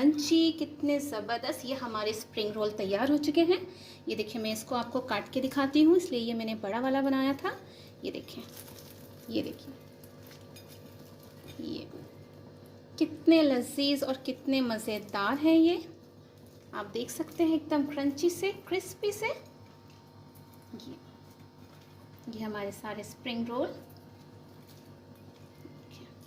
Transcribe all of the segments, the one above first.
Crunchy, कितने ज़बरदस्त ये हमारे स्प्रिंग रोल तैयार हो चुके हैं। ये देखिए, मैं इसको आपको काट के दिखाती हूँ, इसलिए ये मैंने बड़ा वाला बनाया था। ये देखिए, ये देखिए, ये कितने लजीज और कितने मज़ेदार हैं ये। आप देख सकते हैं, एकदम क्रंची से, क्रिस्पी से। ये हमारे सारे स्प्रिंग रोल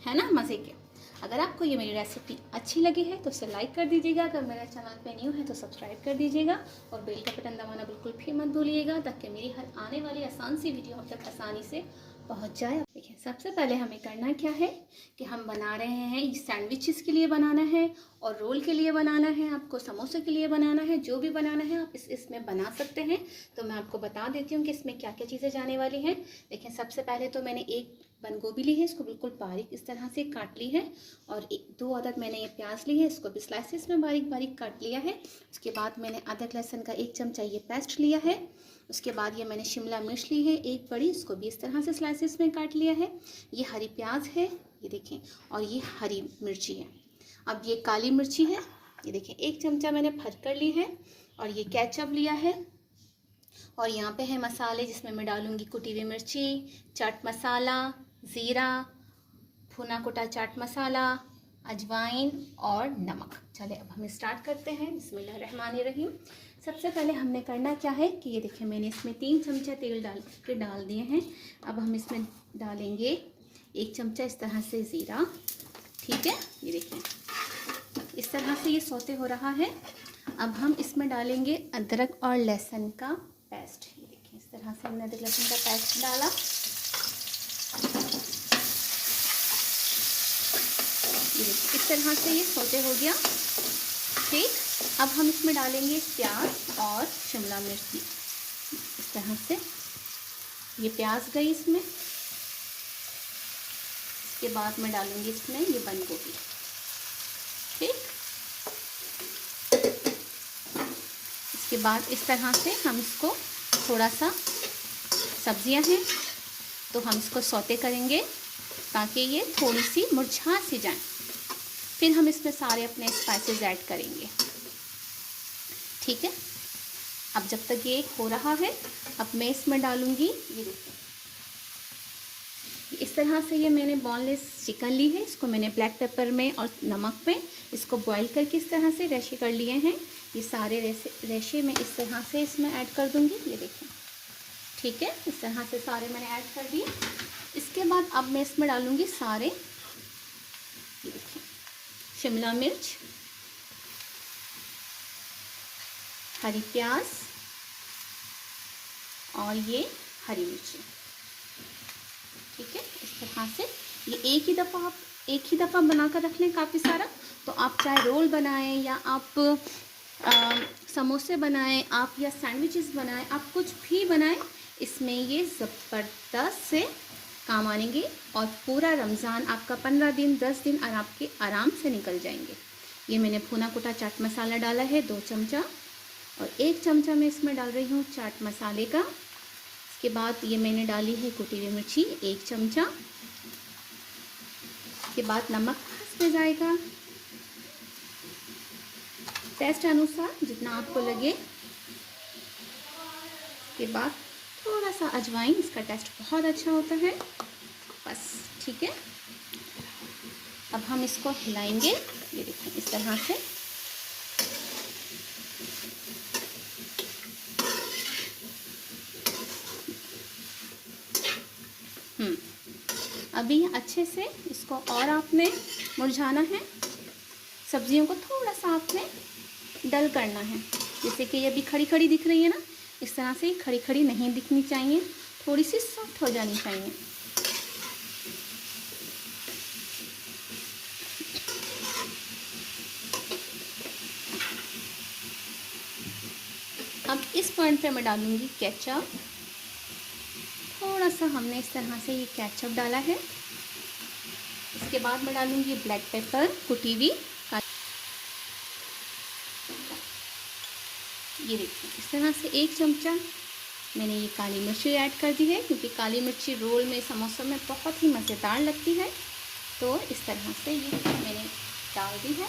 है ना, मज़े के। अगर आपको ये मेरी रेसिपी अच्छी लगी है तो उसे लाइक कर दीजिएगा। अगर मेरे चैनल पे न्यू है तो सब्सक्राइब कर दीजिएगा और बेल का बटन दबाना बिल्कुल भी मत भूलिएगा, ताकि मेरी हर आने वाली आसान सी वीडियो आप तक आसानी से पहुंच जाए। देखिए, सबसे पहले हमें करना क्या है कि हम बना रहे हैं, ये सैंडविचेस के लिए बनाना है और रोल के लिए बनाना है, आपको समोसे के लिए बनाना है, जो भी बनाना है आप इसमें बना सकते हैं। तो मैं आपको बता देती हूँ कि इसमें क्या क्या चीज़ें जाने वाली हैं। देखिए, सबसे पहले तो मैंने एक बंद गोभी ली है, इसको बिल्कुल बारीक इस तरह से काट ली है। और 2 अदद मैंने ये प्याज ली है, इसको भी स्लाइसेस में बारीक बारीक काट लिया है। उसके बाद मैंने अदरक लहसुन का 1 चमचा ये पेस्ट लिया है। उसके बाद ये मैंने शिमला मिर्च ली है 1 बड़ी, इसको भी इस तरह से स्लाइसेस में काट लिया है। ये हरी प्याज है, ये देखें, और ये हरी मिर्ची है। अब ये काली मिर्ची है, ये देखें 1 चमचा मैंने भर कर ली है। और ये केचप लिया है। और यहाँ पे है मसाले, जिसमें मैं डालूँगी कुटी हुई मिर्ची, चाट मसाला, ज़ीरा, भुना कुटा चाट मसाला, अजवाइन और नमक। चले अब हम स्टार्ट करते हैं। बिस्मिल्लाहिर्रहमानिर्रहीम। सबसे पहले हमने करना क्या है कि ये देखिए, मैंने इसमें 3 चमचा तेल डाल दिए हैं। अब हम इसमें डालेंगे 1 चमचा इस तरह से ज़ीरा। ठीक है, ये देखिए इस तरह से ये सौते हो रहा है। अब हम इसमें डालेंगे अदरक और लहसुन का पेस्ट। ये देखिए, इस तरह से हमने अदरक लहसुन का पेस्ट डाला। इस तरह से ये सौते हो गया। ठीक, अब हम इसमें डालेंगे प्याज और शिमला मिर्च। इस तरह से ये प्याज गई इसमें। इसके बाद मैं डालूंगी इसमें ये बंद गोभी। ठीक, इसके बाद इस तरह से हम इसको, थोड़ा सा सब्जियां हैं तो हम इसको सौते करेंगे ताकि ये थोड़ी सी मुरझा सी जाए। फिर हम इसमें सारे अपने स्पाइसेस ऐड करेंगे। ठीक है, अब जब तक ये हो रहा है, अब मैं इसमें डालूंगी, ये देखिए इस तरह से ये मैंने बोनलेस चिकन ली है। इसको मैंने ब्लैक पेपर में और नमक में इसको बॉईल करके इस तरह से रेशे कर लिए हैं। ये सारे रेशे मैं इस तरह से इसमें ऐड कर दूंगी। ये देखिए, ठीक है, इस तरह से सारे मैंने ऐड कर दिए। इसके बाद अब मैं इसमें डालूंगी सारे, ये देखिए, शिमला मिर्च, हरी प्याज और ये हरी मिर्ची। ठीक है, इस तरह से ये एक ही दफ़ा बनाकर रख लें काफ़ी सारा। तो आप चाहे रोल बनाएं या आप समोसे बनाएं, आप या सैंडविचेस बनाएं, आप कुछ भी बनाएं, इसमें ये ज़बरदस्त से काम आएंगे। और पूरा रमज़ान आपका 15 दिन 10 दिन आपके आराम से निकल जाएंगे। ये मैंने भुना कुटा चाट मसाला डाला है 2 चमचा, और 1 चमचा मैं इसमें डाल रही हूँ चाट मसाले का। इसके बाद ये मैंने डाली है कुटी हुई मिर्ची 1 चमचा। इसके बाद नमक इसमें जाएगा टेस्ट अनुसार, जितना आपको लगे। इसके बाद थोड़ा सा अजवाइन, इसका टेस्ट बहुत अच्छा होता है। बस, ठीक है, अब हम इसको हिलाएंगे। ये देखिए इस तरह से। अभी अच्छे से इसको और आपने मुरझाना है। सब्जियों को थोड़ा सा आपने डल करना है। जैसे कि ये अभी खड़ी खड़ी दिख रही है ना, इस तरह से खड़ी खड़ी नहीं दिखनी चाहिए, थोड़ी सी सॉफ्ट हो जानी चाहिए। अब इस पॉइंट पे मैं डालूंगी केचप। थोड़ा सा हमने इस तरह से ये केचप डाला है। इसके बाद मैं डालूंगी ब्लैक पेपर कुटी हुई। ये देखिए इस तरह से 1 चमचा मैंने ये काली मिर्ची ऐड कर दी है, क्योंकि काली मिर्ची रोल में, समोसों में बहुत ही मज़ेदार लगती है। तो इस तरह से ये मैंने डाल दी है।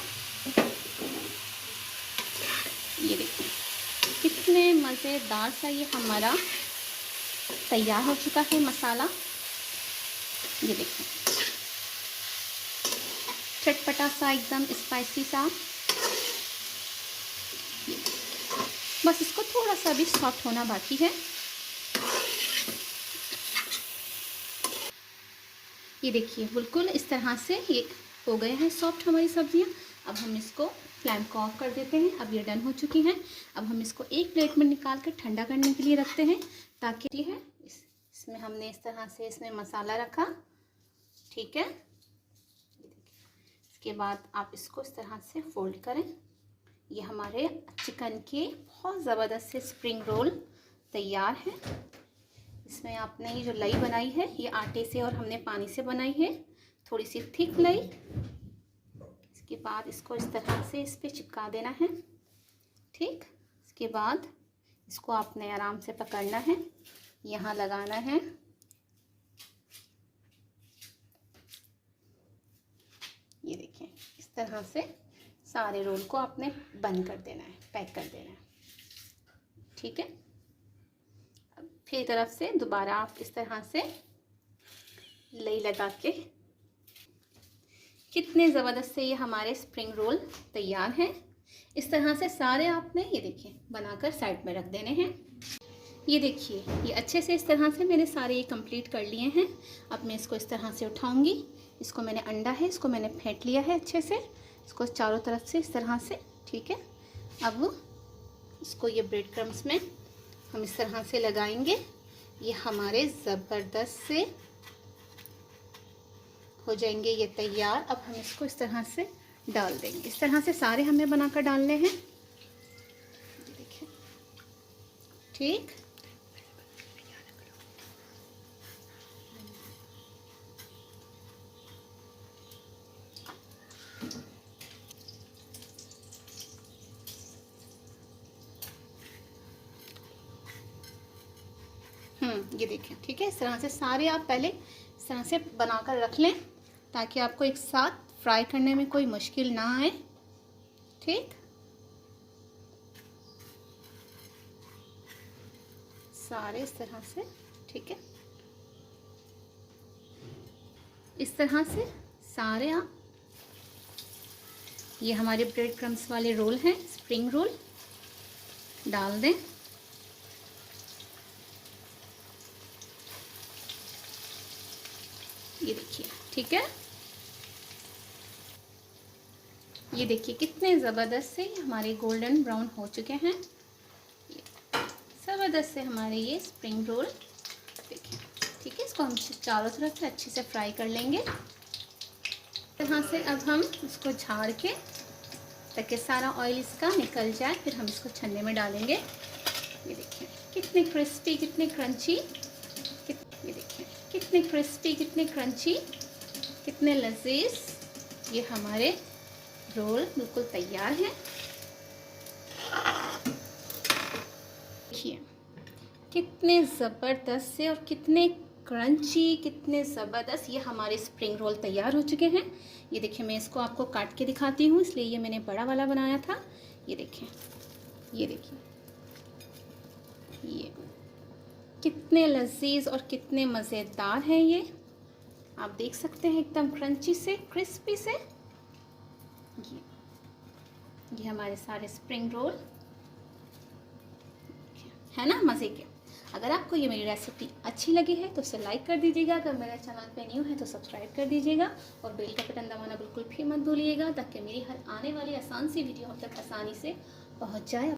ये देखिए कितने मज़ेदार सा ये हमारा तैयार हो चुका है मसाला। ये देखिए चटपटा सा एकदम स्पाइसी सा। बस इसको थोड़ा सा भी सॉफ्ट होना बाकी है। ये देखिए बिल्कुल इस तरह से ये हो गए हैं सॉफ्ट हमारी सब्जियां। अब हम इसको फ्लेम को ऑफ कर देते हैं। अब ये डन हो चुकी हैं। अब हम इसको एक प्लेट में निकाल कर ठंडा करने के लिए रखते हैं, ताकि ये है इसमें हमने इस तरह से इसमें मसाला रखा, ठीक है। इसके बाद आप इसको इस तरह से फोल्ड करें। ये हमारे चिकन के बहुत ज़बरदस्त से स्प्रिंग रोल तैयार है। इसमें आपने ये जो लई बनाई है ये आटे से और हमने पानी से बनाई है, थोड़ी सी थिक लई। इसके बाद इसको इस तरह से इस पे चिपका देना है, ठीक। इसके बाद इसको आपने आराम से पकड़ना है, यहाँ लगाना है। ये देखें इस तरह से सारे रोल को आपने बंद कर देना है, पैक कर देना है, ठीक है। अब फिर तरफ से दोबारा आप इस तरह से लई लगा के, कितने ज़बरदस्त से ये हमारे स्प्रिंग रोल तैयार हैं। इस तरह से सारे आपने ये देखिए बनाकर साइड में रख देने हैं। ये देखिए ये अच्छे से इस तरह से मैंने सारे ये कंप्लीट कर लिए हैं। अब मैं इसको इस तरह से उठाऊंगी। इसको मैंने अंडा है इसको मैंने फेंट लिया है अच्छे से, इसको चारों तरफ से इस तरह से, ठीक है। अब इसको ये ब्रेड क्रम्स में हम इस तरह से लगाएंगे। ये हमारे ज़बरदस्त से हो जाएंगे ये तैयार। अब हम इसको इस तरह से डाल देंगे। इस तरह से सारे हमें बनाकर डालने हैं, देखिए, ठीक। ये देखिए, ठीक है। इस तरह से सारे आप पहले इस तरह से बनाकर रख लें, ताकि आपको एक साथ फ्राई करने में कोई मुश्किल ना आए, ठीक। सारे इस तरह से, ठीक है। इस तरह से सारे आप, ये हमारे ब्रेड क्रम्स वाले रोल हैं, स्प्रिंग रोल, डाल दें। ये देखिए, ठीक है। ये देखिए कितने ज़बरदस्त से हमारे गोल्डन ब्राउन हो चुके हैं। ज़बरदस्त से हमारे ये स्प्रिंग रोल, देखिए, ठीक है। इसको हम चारों तरफ से अच्छे से फ्राई कर लेंगे। यहाँ से अब हम इसको झाड़ के, ताकि सारा ऑयल इसका निकल जाए, फिर हम इसको छन्ने में डालेंगे। ये देखिए कितने क्रिस्पी, कितने क्रंची, ये देखिए कितने क्रिस्पी, कितने क्रंची, कितने लजीज ये हमारे रोल बिल्कुल तैयार हैं। देखिए कितने ज़बरदस्त से और कितने क्रंची, कितने ज़बरदस्त ये हमारे स्प्रिंग रोल तैयार हो चुके हैं। ये देखिए मैं इसको आपको काट के दिखाती हूँ, इसलिए ये मैंने बड़ा वाला बनाया था। ये देखिए, ये देखिए, ये कितने लजीज और कितने मज़ेदार हैं ये। आप देख सकते हैं एकदम क्रंची से, क्रिस्पी से। ये हमारे सारे स्प्रिंग रोल है ना, मज़े के। अगर आपको ये मेरी रेसिपी अच्छी लगी है तो उसे लाइक कर दीजिएगा। अगर मेरे चैनल पे न्यू है तो सब्सक्राइब कर दीजिएगा और बेल का बटन दबाना बिल्कुल भी मत भूलिएगा, ताकि मेरी हर आने वाली आसान सी वीडियो आप तक आसानी से पहुंच जाए।